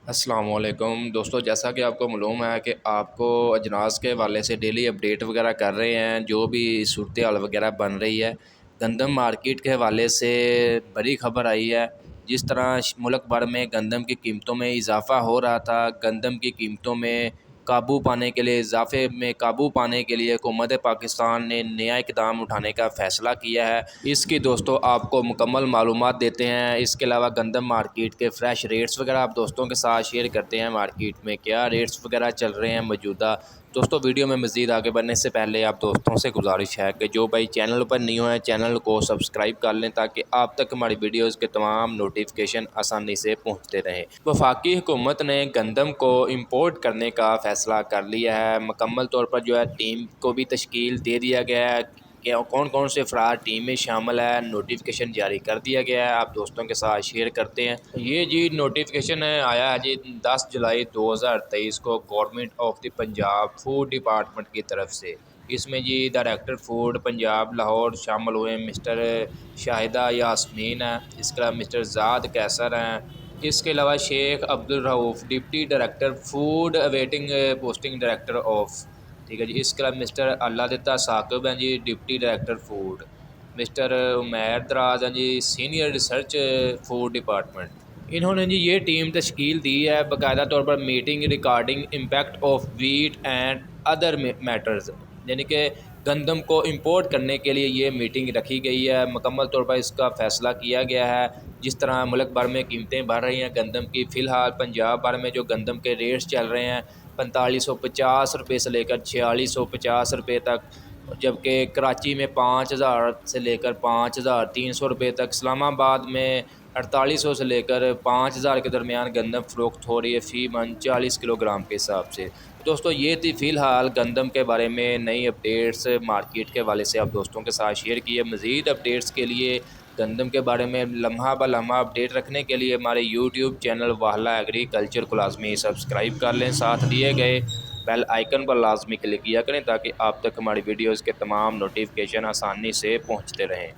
السلام علیکم دوستو، جیسا کہ آپ کو معلوم ہے کہ آپ کو اجناس کے حوالے سے ڈیلی اپڈیٹ وغیرہ کر رہے ہیں، جو بھی صورتحال وغیرہ بن رہی ہے گندم مارکیٹ کے حوالے سے بڑی خبر آئی ہے۔ جس طرح ملک بھر میں گندم کی قیمتوں میں اضافہ ہو رہا تھا، گندم کی قیمتوں میں قابو پانے کے لیے قابو پانے کے لیے حکومت پاکستان نے نیا اقدام اٹھانے کا فیصلہ کیا ہے۔ اس کی دوستوں آپ کو مکمل معلومات دیتے ہیں۔ اس کے علاوہ گندم مارکیٹ کے فریش ریٹس وغیرہ آپ دوستوں کے ساتھ شیئر کرتے ہیں، مارکیٹ میں کیا ریٹس وغیرہ چل رہے ہیں موجودہ۔ دوستوں ویڈیو میں مزید آگے بڑھنے سے پہلے آپ دوستوں سے گزارش ہے کہ جو بھائی چینل پر نیو ہیں چینل کو سبسکرائب کر لیں تاکہ آپ تک ہماری ویڈیوز کے تمام نوٹیفیکیشن آسانی سے پہنچتے رہیں۔ وفاقی حکومت نے گندم کو امپورٹ کرنے کا فیصلہ کر لیا ہے۔ مکمل طور پر جو ہے ٹیم کو بھی تشکیل دے دیا گیا ہے کہ کون کون سے افراد ٹیم میں شامل ہے، نوٹیفیکیشن جاری کر دیا گیا ہے، آپ دوستوں کے ساتھ شیئر کرتے ہیں۔ یہ نوٹیفیکیشن آیا ہے 10 جولائی 2023 کو government of the Punjab food department کی طرف سے۔ اس میں ڈائریکٹر فوڈ پنجاب لاہور شامل ہوئے مسٹر شاہدہ یاسمین ہیں، اس کے علاوہ مسٹر زاد کیسر ہیں، اس کے علاوہ شیخ Abdul Rauf deputy director food اویٹنگ posting director of, ٹھیک ہے اس کے علاوہ مسٹر اللہ دتا ثاقب ہیں deputy director food, Mr Umair Daraz ہیں سینئر ریسرچ فوڈ ڈپارٹمنٹ۔ انہوں نے یہ ٹیم تشکیل دی ہے باقاعدہ طور پر meeting recording impact of wheat and other matters, یعنی کہ گندم کو امپورٹ کرنے کے لیے یہ میٹنگ رکھی گئی ہے۔ مکمل طور پر اس کا فیصلہ کیا گیا ہے۔ جس طرح ملک بھر میں قیمتیں بڑھ رہی ہیں گندم کی، فی الحال پنجاب بھر میں جو گندم کے ریٹس چل رہے ہیں 4550 روپے سے لے کر 4650 روپے تک، جبکہ کراچی میں 5000 سے لے کر 5300 روپے تک، اسلام آباد میں 4800 سے لے کر 5000 کے درمیان گندم فروخت ہو رہی ہے فی من 40 کلو گرام کے حساب سے۔ دوستو یہ تھی فی الحال گندم کے بارے میں نئی اپڈیٹس مارکیٹ کے حوالے سے آپ دوستوں کے ساتھ شیئر کی ہے۔ مزید اپڈیٹس کے لیے گندم کے بارے میں لمحہ بہ لمحہ اپڈیٹ رکھنے کے لیے ہمارے یوٹیوب چینل واہلہ ایگریکلچر کو لازمی سبسکرائب کر لیں، ساتھ دیے گئے بیل آئیکن پر لازمی کلک کیا کریں تاکہ آپ تک ہماری ویڈیوز کے تمام نوٹیفیکیشن آسانی سے پہنچتے رہیں۔